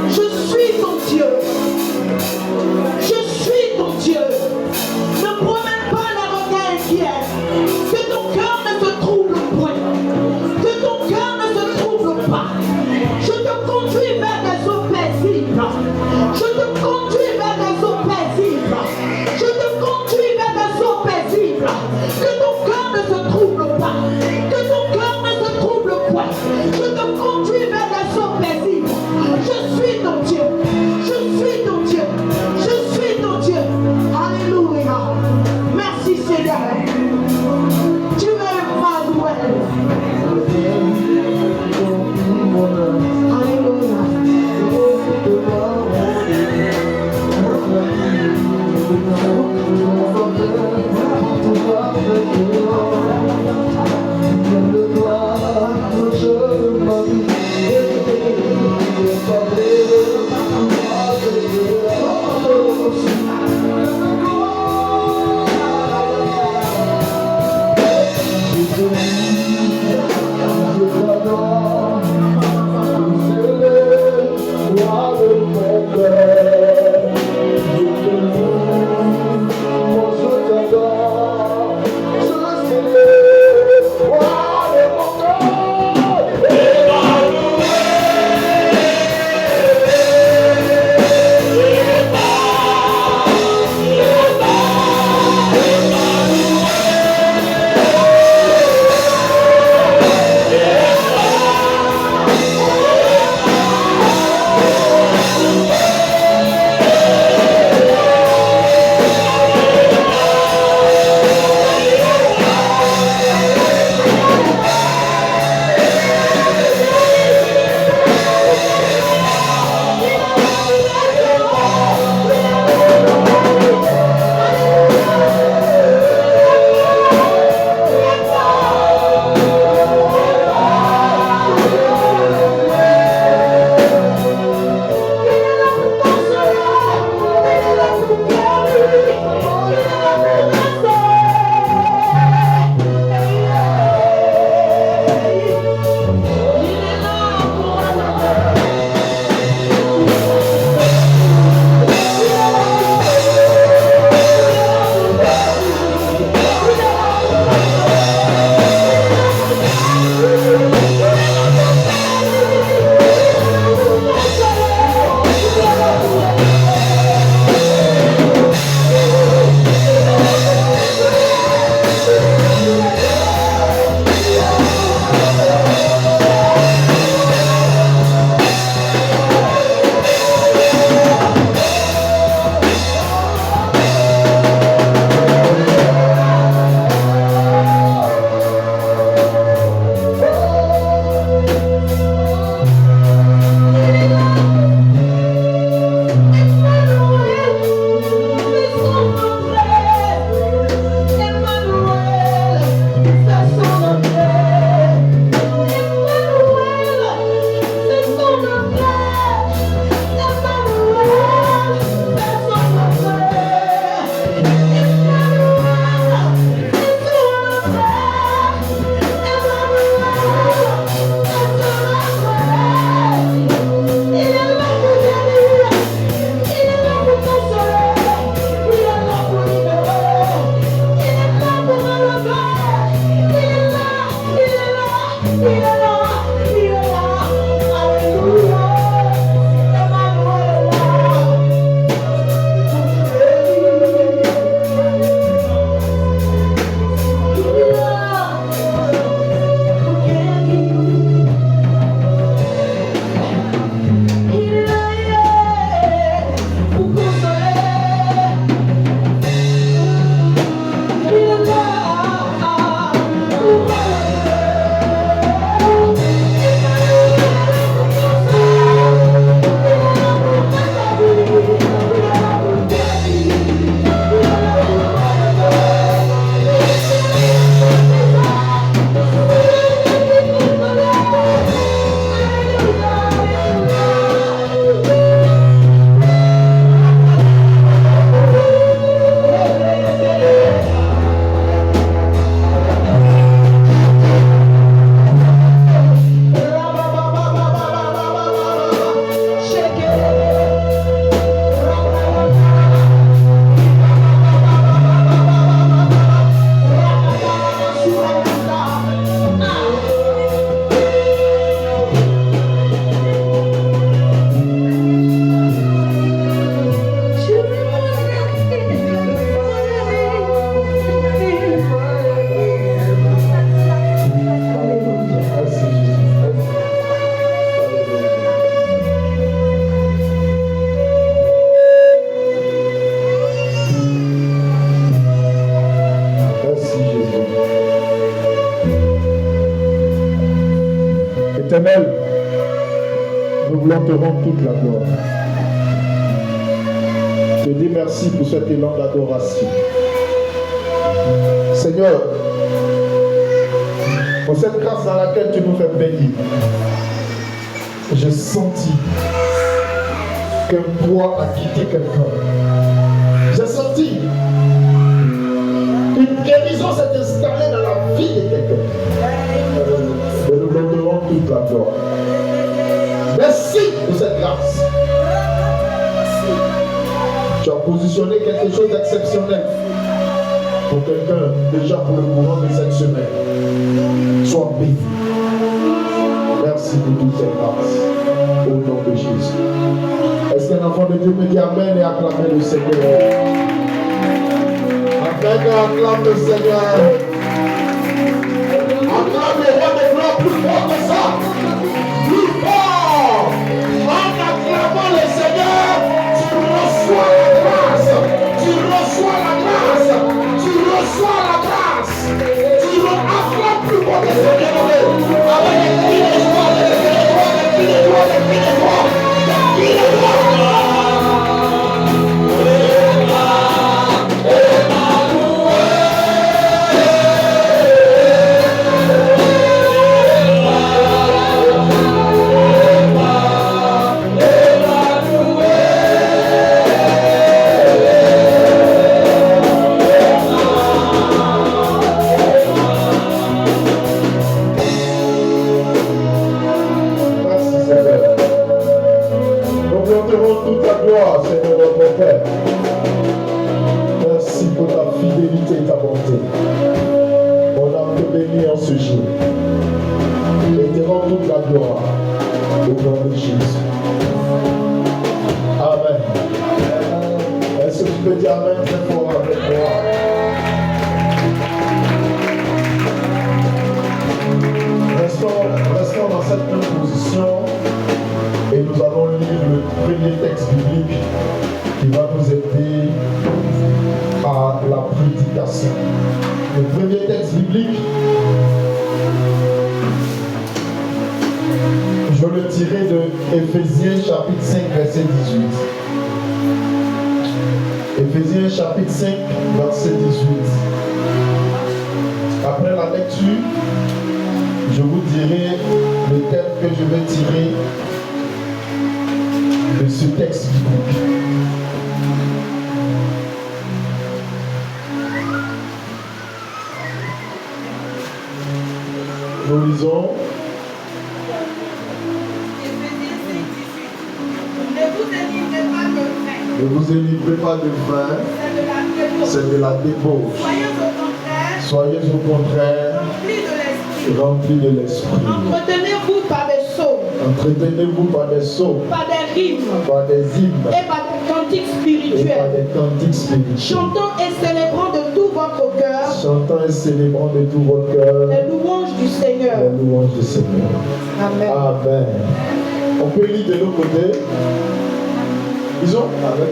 Je suis ton Dieu. Je suis ton Dieu. Ne promène pas la regard inquiet. Que ton cœur ne se trouble point. Que ton cœur ne se trouble pas. Je te conduis vers des eaux paisibles. Je te conduis vers des eaux paisibles. Je te conduis vers des eaux paisibles. Que ton cœur ne se trouble pas. Que ton cœur ne se trouble point. Je te conduis vers des eaux paisibles. Je suis ton Dieu. Je suis ton Dieu. Je suis ton Dieu. Alléluia. Merci Seigneur. Tu es Emmanuel. Alléluia. nous voulons te rendre toute la gloire. Je te dis merci pour cet élan d'adoration. Seigneur, pour cette grâce dans laquelle tu nous fais bénir, j'ai senti qu'un poids a quitté quelqu'un. J'ai senti qu'une guérison s'est installée dans la vie de quelqu'un. Et nous te rendons toute la gloire. Merci pour cette grâce. Tu as positionné quelque chose d'exceptionnel pour quelqu'un, déjà pour le courant de cette semaine. Sois béni. Merci pour toute cette grâce. Au nom de Jésus. Est-ce qu'un enfant de Dieu peut dire Amen et acclamer le Seigneur? Amen et acclame le Seigneur. Acclame le roi de gloire plus fort que ça. Plus fort. En acclamant le Seigneur, tu reçois la grâce. Tu reçois la grâce. Tu reçois la grâce. Tu acclames plus fort que le Seigneur. Avec les cris de joie, les cris de joie, les cris de joie, les cris de joie. Seigneur notre Père, merci pour ta fidélité et ta bonté. On a te béni en ce jour et te rend toute la gloire au nom de Jésus. Amen. Est-ce que tu peux dire Amen très fort avec moi? Restons dans cette même position. Et nous allons lire le premier texte biblique qui va nous aider à la prédication. Le premier texte biblique, je vais le tirer de Éphésiens chapitre 5, verset 18. Éphésiens chapitre 5, verset 18. Après la lecture, je vous dirai le thème que je vais tirer de ce texte biblique. Nous lisons. Ne vous délivrez pas de vin, c'est de la débauche. Soyez au contraire remplis de l'esprit. Entretenez-vous par des psaumes. Entretenez-vous par des psaumes. Par des rimes. Par des hymnes. Et par des cantiques spirituels. Chantant et célébrant de tout votre cœur. Chantant et célébrant de tout votre cœur. Les louanges du Seigneur. Les louanges du Seigneur. Amen. Amen. On peut lire de l'autre côté. Disons avec.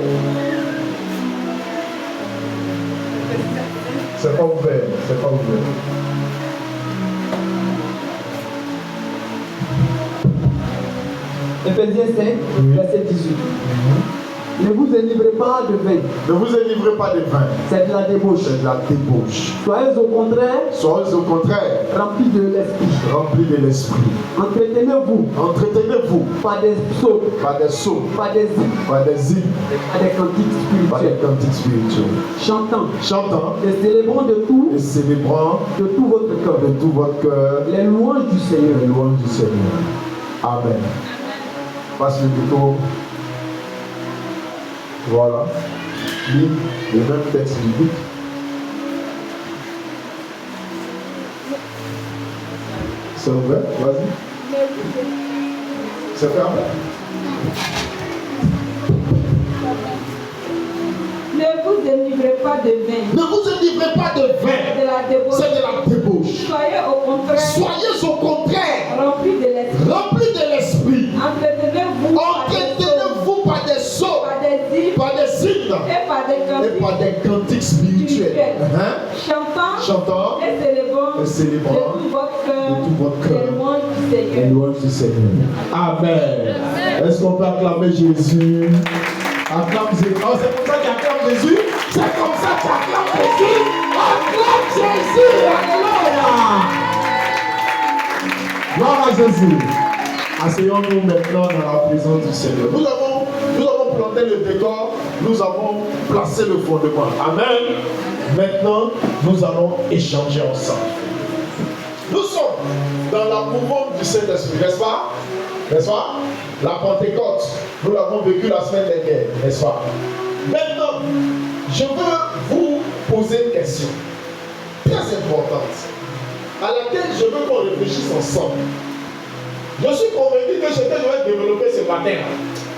C'est pas ouvert. C'est pas ouvert. Éphésiens 5, verset 18. Ne vous délivrez pas de vin. Ne vous délivrez pas de vin. C'est de la débauche. C'est de la débauche. Soyez au contraire. Soyez au contraire. Remplis de l'esprit. Remplis de l'esprit. Entretenez-vous. Entretenez-vous. Par des psaumes. Par des psaumes. Par des hymnes. Par des hymnes. Par des cantiques Par des spirituels. cantiques spirituels. Chantant. Chantant. Et célébrant de tout. Et célébrant De tout votre cœur. de tout votre cœur. Les louanges du Seigneur. Les louanges du Seigneur. Amen. Passe le bouton. Voilà. Lis le même texte biblique. C'est ouvert, vas-y. C'est fermé. Ne vous délivrez pas de vin. Ne vous délivrez pas de vin. De la débauche. C'est de la débauche. Soyez au contraire. Soyez au contraire Remplis de l'esprit. remplis de l'esprit. Entretenez-vous Entretenez-vous par des sceaux, par des hymnes par des hymnes et par des et par cantiques des cantiques spirituels. chantant Chantant et célébrant et célébrant de tout votre cœur de tout votre cœur. les louanges du Seigneur. louange du Seigneur. Amen. Est-ce qu'on peut acclamer Jésus? Acclame Jésus. Oh, c'est pour ça qu'il acclame Jésus. C'est comme ça qu'il acclame Jésus. Acclame Jésus. Alléluia. Gloire à Jésus. Asseyons-nous maintenant dans la présence du Seigneur. Nous avons planté le décor. Nous avons placé le fondement. Amen. Maintenant, nous allons échanger ensemble. Nous sommes dans la mouvance du Saint-Esprit, n'est-ce pas? N'est-ce pas? La Pentecôte, nous l'avons vécu la semaine dernière, n'est-ce pas? Maintenant, je veux vous poser une question très importante à laquelle je veux qu'on réfléchisse ensemble. Je suis convaincu que ce que je vais développer ce matin,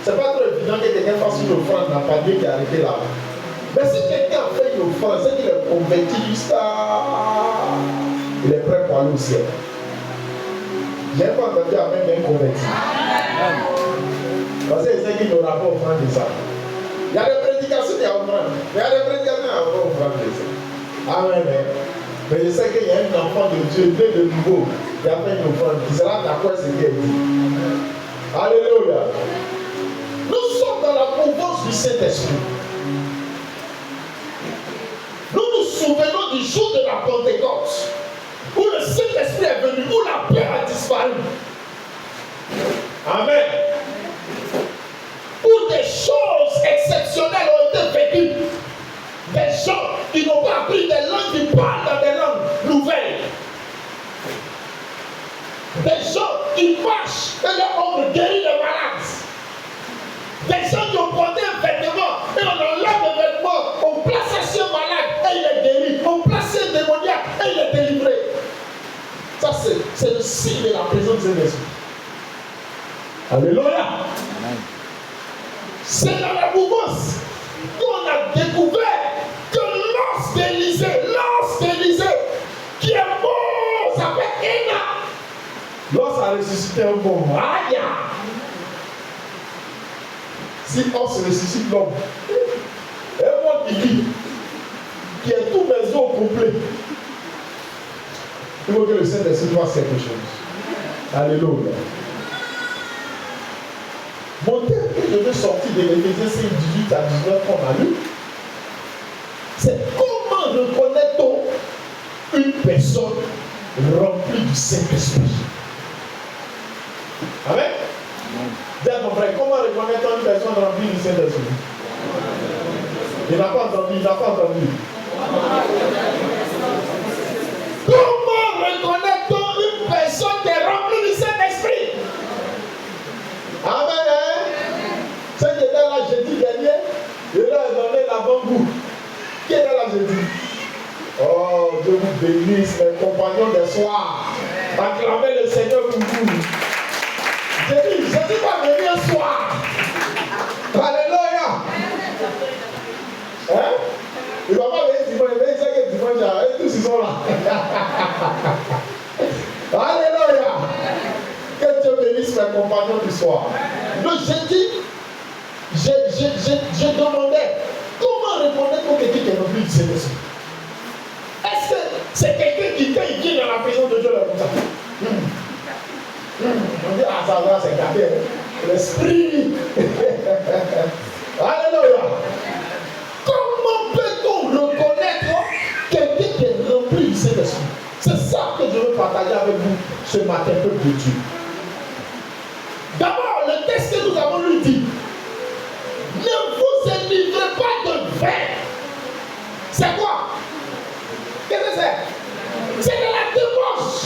c'est pas trop évident que quelqu'un fasse une offrande dans le panier qui est arrêté là. Mais si quelqu'un a fait une offrande, c'est qu'il est convaincu jusqu'à... Il est prêt pour aller au ciel. Je n'ai pas entendu à même bien converti. Parce que c'est qu'il n'aura pas offrande de ça. Il y a des prédications qui ont offrande. Il y a des prédications qui n'ont pas offrande de ça. Amen. Mais je sais qu'il y a un enfant de Dieu, né de nouveau, qui a fait une offrande, qui sera d'accord avec ce qu'il dit. Alléluia. Nous sommes dans la mouvance du Saint-Esprit. Nous nous souvenons du jour de la Pentecôte, où le Saint-Esprit est venu, où la peur a disparu. Amen. Où des choses exceptionnelles ont été vécues. Des gens qui n'ont pas appris des langues, qui parlent dans des langues nouvelles. Des gens qui marchent et leur ombre guérit les malades. Des gens qui ont porté un vêtement et on enlève le vêtement, on place sur un malade et il est guéri. On place un démoniaque et il est délivré. Ça, c'est le signe de la présence de Jésus. Alléluia. C'est dans la mouvance qu'on a découvert que l'os d'Élysée, qui est mort, s'appelle Ena. L'os a ressuscité un bon Maya. Si on se ressuscite l'homme, et moi qui dis, qui est tout mes os complet, il faut que le Saint-Esprit fasse quelque chose. Alléluia. Mon thème que je veux sortir de l'Éphésiens 5, 18 à 19 qu'on a lu, c'est comment reconnaît-on une personne remplie du Saint-Esprit. Amen. Dis à ton frère, comment reconnaît-on une personne remplie du Saint-Esprit? Il n'a pas entendu, il n'a pas entendu. Comment reconnaît-on une personne qui est remplie du Saint-Esprit? Amen. Ceux qui étaient là jeudi dernier, je leur ai donné l'avant-goût. Qui était là jeudi? Oh, Dieu vous bénisse, mes compagnons des soirs. Acclamez le Seigneur pour vous. Jésus va venir un soir. Alléluia. Hein? Il ne va pas venir dimanche, mais il sait que dimanche, et tous ils sont là. Alléluia. Que Dieu bénisse mes compagnons du soir. Le jeudi, je demandais comment reconnaître quelqu'un qui est rempli du Saint-Esprit. Est-ce que c'est quelqu'un qui, quand il vient dans la présence de Dieu, là, comme ça? On dit, ah, ça va, c'est gâté. L'esprit. Alléluia. Comment peut-on reconnaître quelqu'un qui est rempli du Saint-Esprit? C'est ça que je veux partager avec vous ce matin, peuple de Dieu. D'abord, le texte que nous avons lu dit, ne vous enivrez pas de vin. C'est quoi? Qu'est-ce que c'est? C'est de la débauche.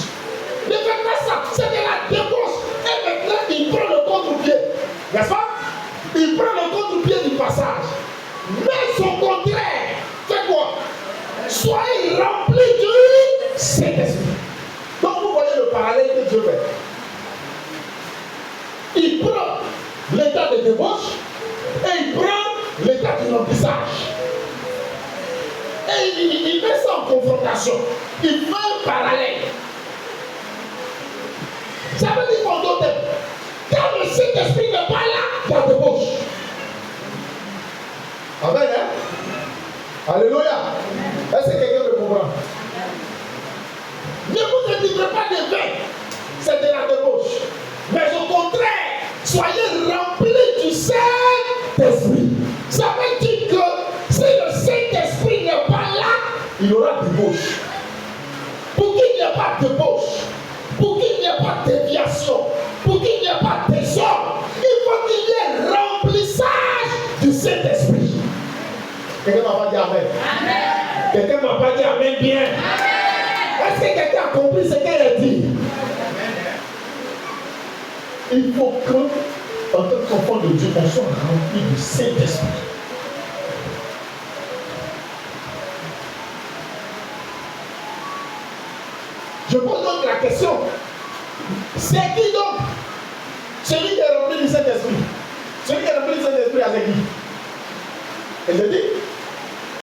Ne faites pas ça, c'est de la débauche. Et maintenant, il prend le contre-pied. N'est-ce pas? Il prend le contre-pied du passage. Mais son contraire, c'est quoi? Soyez remplis du Saint-Esprit. Donc vous voyez le parallèle que Dieu fait. Il prend l'état de débauche et il prend l'état du remplissage. Et il met ça en confrontation. Il fait un parallèle. Ça veut dire qu'en d'autres termes, quand le Saint-Esprit n'est pas là, il y a débauche. Amen, hein? Alléluia. Est-ce que quelqu'un me comprend? Ne vous enivrez pas de vin. C'est de la débauche. Quelqu'un m'a pas dit Amen. Quelqu'un m'a pas dit Amen bien. Est-ce que quelqu'un a compris ce qu'elle a dit? Il faut que, en tant qu'enfant de Dieu, on soit rempli du Saint-Esprit. Je pose donc la question. C'est qui donc? Celui qui est rempli du Saint-Esprit. Celui qui est rempli du Saint-Esprit avec qui? Et je dis,